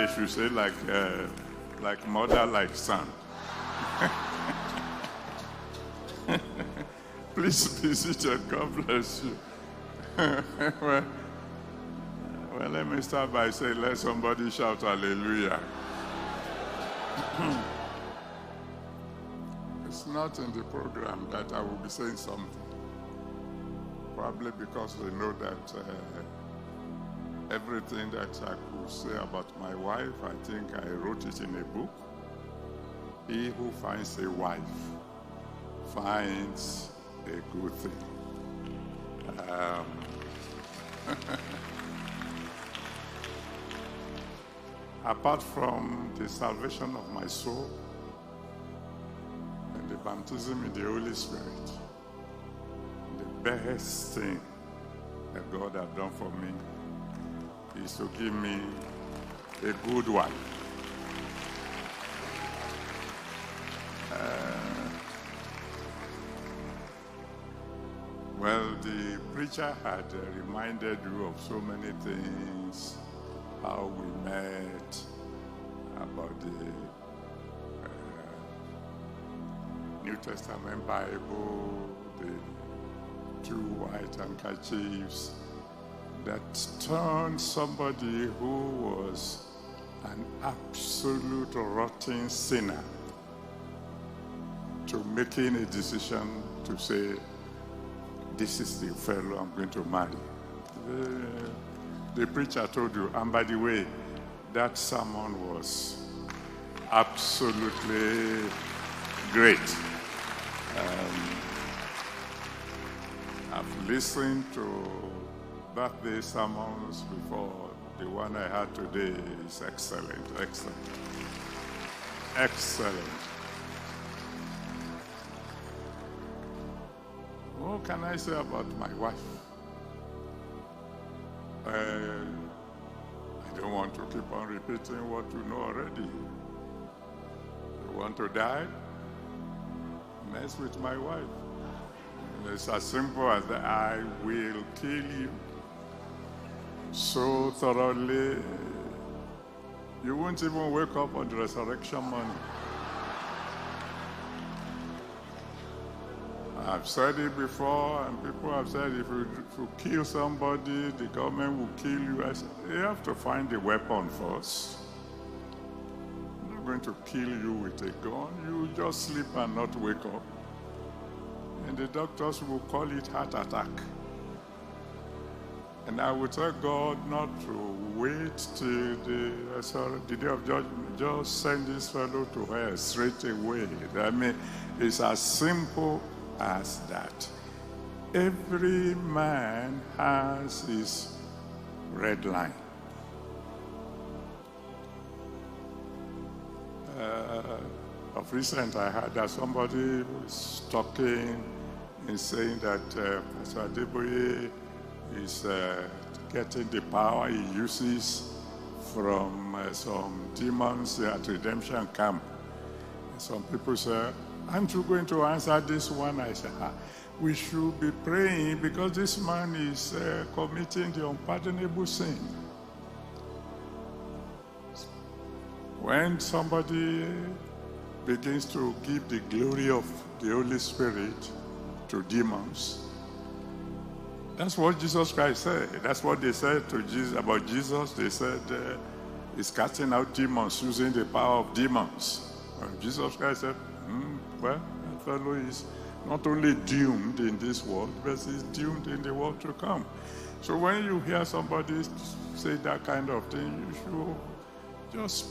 they should say like mother, like son. Please be seated. God bless you. well, let me start by saying, let somebody shout hallelujah. It's not in the program that I will be saying something. Probably because they know that everything that I could say about my wife, I think I wrote it in a book. He who finds a wife finds a good thing. Apart from the salvation of my soul and the baptism in the Holy Spirit, the best thing that God has done for me is to give me a good wife. Well, the preacher had reminded you of so many things, how we met, about the New Testament Bible, the two white handkerchiefs that turned somebody who was an absolute rotten sinner to making a decision to say, this is the fellow I'm going to marry. The preacher told you, and by the way, that sermon was absolutely great. I've listened to birthday sermons before. The one I had today is excellent, excellent, excellent. What can I say about my wife? I don't want to keep on repeating what you know already. You want to die? Mess with my wife. It's as simple as that. I will kill you so thoroughly, you won't even wake up on the resurrection morning. I've said it before, and people have said if you kill somebody, the government will kill you. I said, you have to find a weapon first. I'm not going to kill you with a gun. You just sleep and not wake up. And the doctors will call it heart attack. And I would tell God not to wait till the day of judgment. Just send this fellow to hell straight away. I mean, it's as simple as that. Every man has his red line. Of recent, I heard that somebody was talking and saying that Pastor Adeboye is getting the power he uses from some demons at redemption camp. And some people say, aren't you going to answer this one? I said, we should be praying because this man is committing the unpardonable sin. When somebody begins to give the glory of the Holy Spirit to demons, that's what Jesus Christ said. That's what they said to Jesus about Jesus. They said he's casting out demons using the power of demons. And Jesus Christ said, well, that fellow is not only doomed in this world, but he's doomed in the world to come. So when you hear somebody say that kind of thing, you should just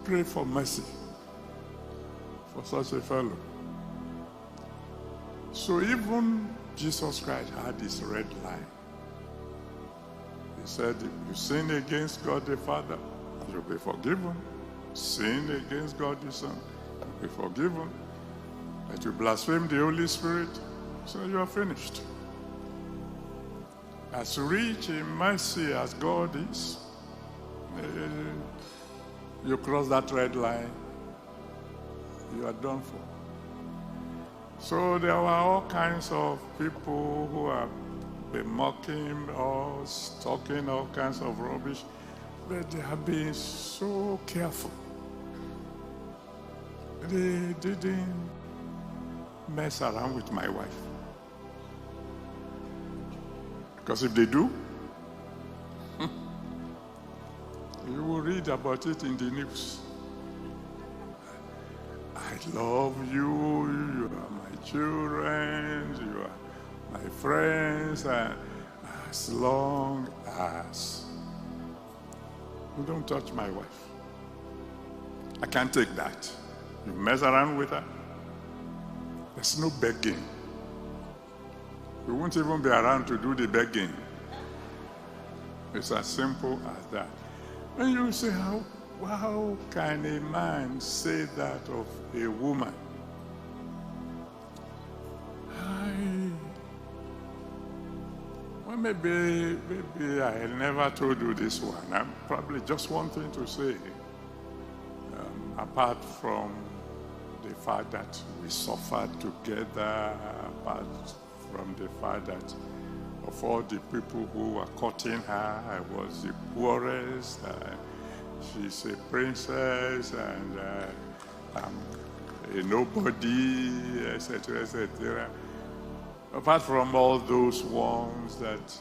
pray for mercy for such a fellow. So even Jesus Christ had this red line. He said, if you sin against God the Father, you'll be forgiven. Sin against God the Son, you'll be forgiven. That you blaspheme the Holy Spirit, so you are finished. As rich in mercy as God is, you cross that red line, you are done for. So there were all kinds of people who have been mocking us, talking all kinds of rubbish. But they have been so careful. They didn't mess around with my wife. Because if they do, you will read about it in the news. I love you, you are my children, you are my friends, and as long as you don't touch my wife. I can't take that. You mess around with her, there's no begging. You won't even be around to do the begging. It's as simple as that. And you say, how can a man say that of a woman? Well, maybe I never told you this one. I'm probably just one thing to say. Apart from the fact that we suffered together, apart from the fact that of all the people who were courting her, I was the poorest. She's a princess, and I'm a nobody, etc., etc. Apart from all those ones that,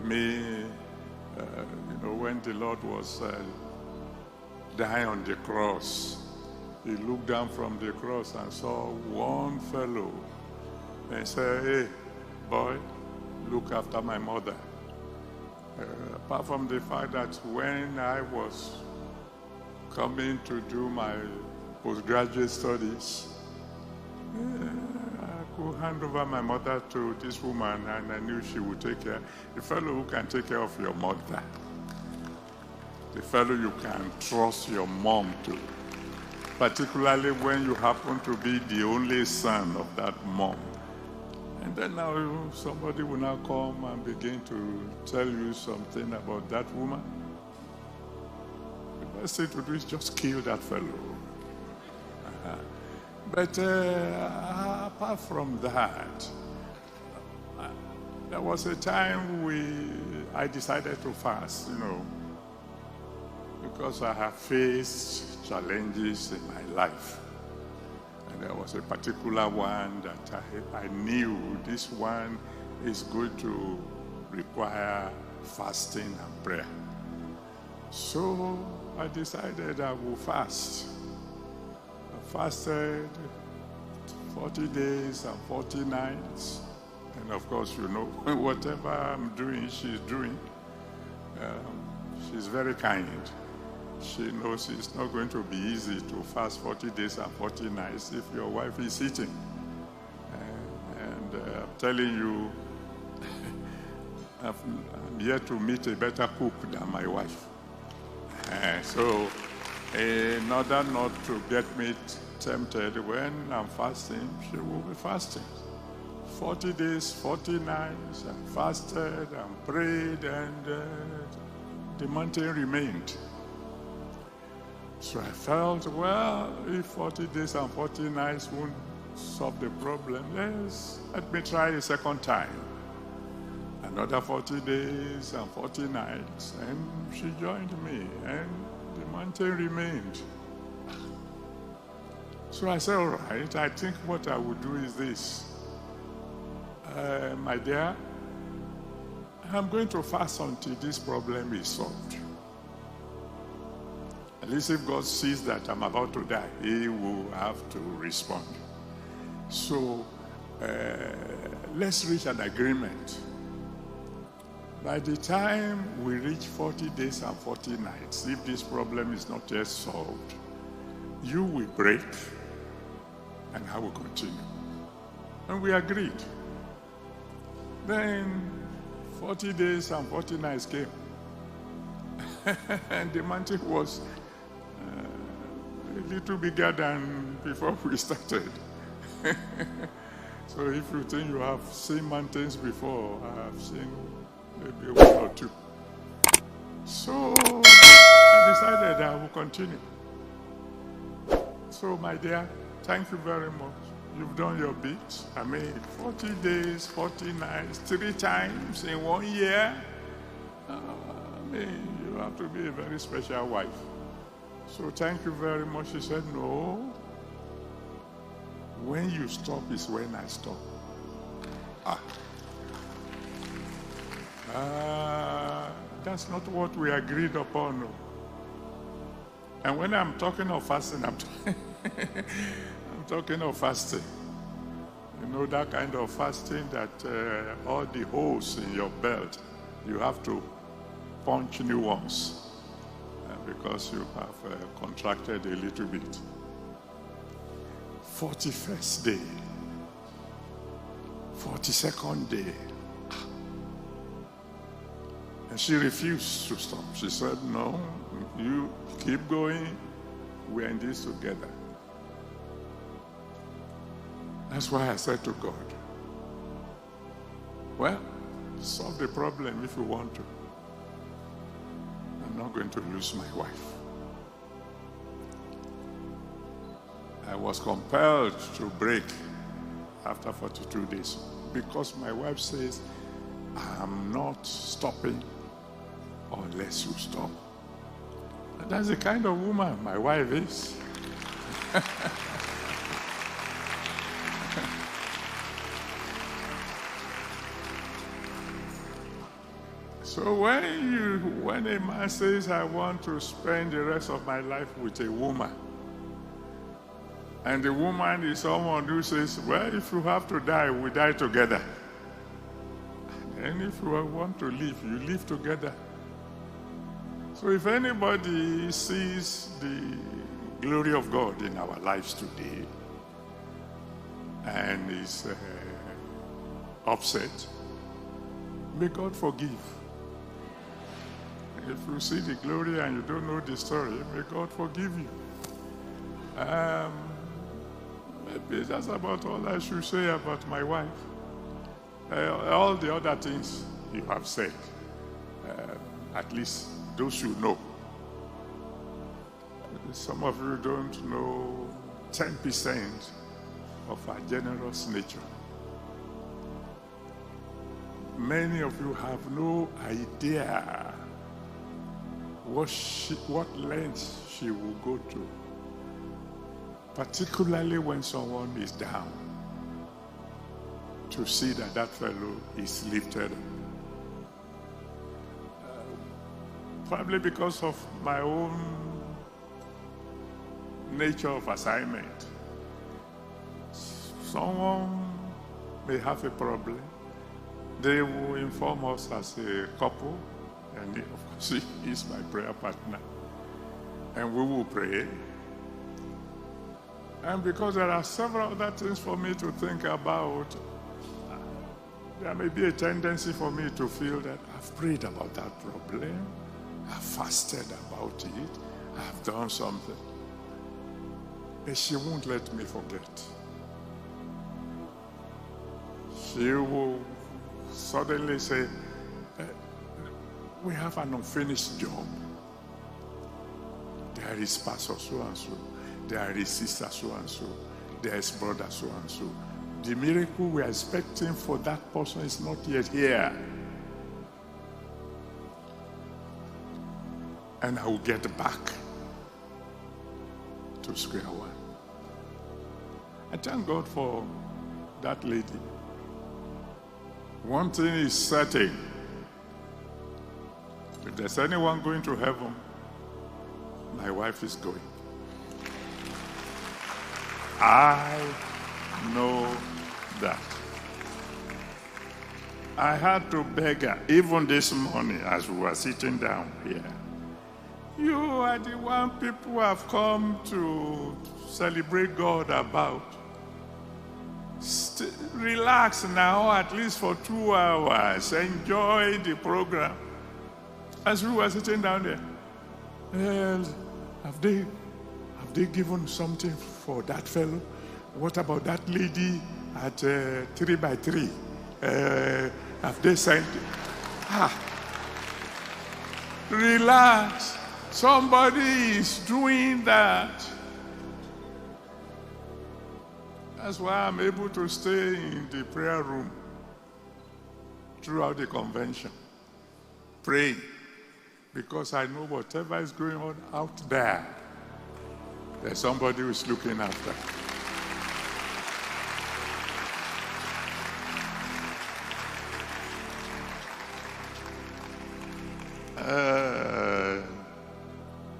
when the Lord was dying on the cross, he looked down from the cross and saw one fellow and said, "Hey, boy, look after my mother." Apart from the fact that when I was coming to do my postgraduate studies, I could hand over my mother to this woman, and I knew she would take care. The fellow who can take care of your mother, the fellow you can trust your mom to, particularly when you happen to be the only son of that mom. And then now somebody will now come and begin to tell you something about that woman. The best thing to do is just kill that fellow. But apart from that, there was a time I decided to fast, because I have faced challenges in my life. And there was a particular one that I knew this one is going to require fasting and prayer. So I decided I will fast. I fasted 40 days and 40 nights. And of course, whatever I'm doing, she's doing. She's very kind. She knows it's not going to be easy to fast 40 days and 40 nights if your wife is eating. And I'm telling you, I'm yet to meet a better cook than my wife. So in order not to get me tempted when I'm fasting, she will be fasting. 40 days, 40 nights, I fasted and prayed, and the mountain remained. So I felt, well, if 40 days and 40 nights won't solve the problem, let me try a second time. Another 40 days and 40 nights, and she joined me, and the mountain remained. So I said, all right, I think what I would do is this. My dear, I'm going to fast until this problem is solved. At least if God sees that I'm about to die, he will have to respond. So let's reach an agreement. By the time we reach 40 days and 40 nights, if this problem is not yet solved, you will break and I will continue. And we agreed. Then 40 days and 40 nights came. And the mountain was a little bigger than before we started. So if you think you have seen mountains before, I have seen maybe one or two. So I decided I will continue. So my dear, thank you very much. You've done your bit. 40 days, 40 nights, 3 times in 1 year. You have to be a very special wife. So thank you very much. She said, no. When you stop is when I stop. That's not what we agreed upon. And when I'm talking of fasting, I'm talking of fasting. You know, that kind of fasting that all the holes in your belt, you have to punch new ones because you have contracted a little bit. 41st day, 42nd day. And she refused to stop. She said, no, you keep going. We're in this together. That's why I said to God, well, solve the problem if you want to. I'm not going to lose my wife. I was compelled to break after 42 days because my wife says, I'm not stopping unless you stop. And that's the kind of woman my wife is. So when a man says, I want to spend the rest of my life with a woman, and the woman is someone who says, well, if you have to die, we die together. And if you want to live, you live together. So if anybody sees the glory of God in our lives today and is upset, may God forgive. If you see the glory and you don't know the story, may God forgive you. Maybe that's about all I should say about my wife. All the other things you have said, at least those you know. Some of you don't know 10% of our generous nature. Many of you have no idea what lengths she will go to, particularly when someone is down, to see that that fellow is lifted up. Probably because of my own nature of assignment. Someone may have a problem. They will inform us as a couple, and of course he is my prayer partner. And we will pray. And because there are several other things for me to think about, there may be a tendency for me to feel that I've prayed about that problem, I've fasted about it, I've done something. But she won't let me forget. She will suddenly say, we have an unfinished job. There is pastor so-and-so, there is sister so-and-so, there is brother so-and-so. The miracle we are expecting for that person is not yet here. And I will get back to square one. I thank God for that lady. One thing is certain. If there's anyone going to heaven, my wife is going. I know that. I had to beg her, even this morning as we were sitting down here. You are the one people have come to celebrate God about. Relax now, at least for 2 hours. Enjoy the program. As we were sitting down there, well, have they given something for that fellow? What about that lady at 3x3? Have they sent it? Relax. Somebody is doing that. That's why I'm able to stay in the prayer room throughout the convention, praying. because I know whatever is going on out there, there's somebody who's looking after.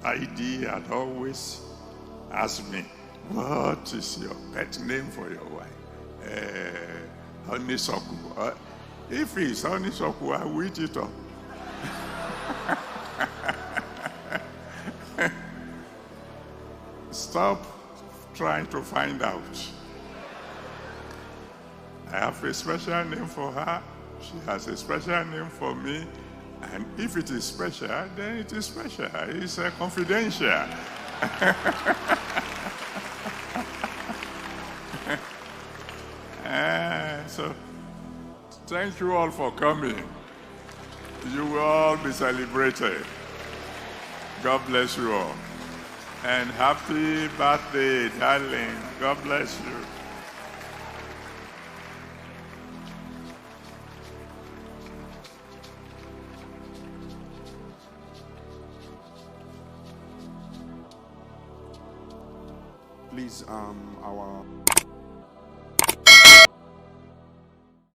ID had always asked me, what is your pet name for your wife? Honeysuckle. If it's honeysuckle, I will eat it up. Stop trying to find out. I have a special name for her. She has a special name for me. And if it is special, then it is special. It's confidential. So, thank you all for coming. You will all be celebrated. God bless you all. And happy birthday, darling. God bless you. Please, our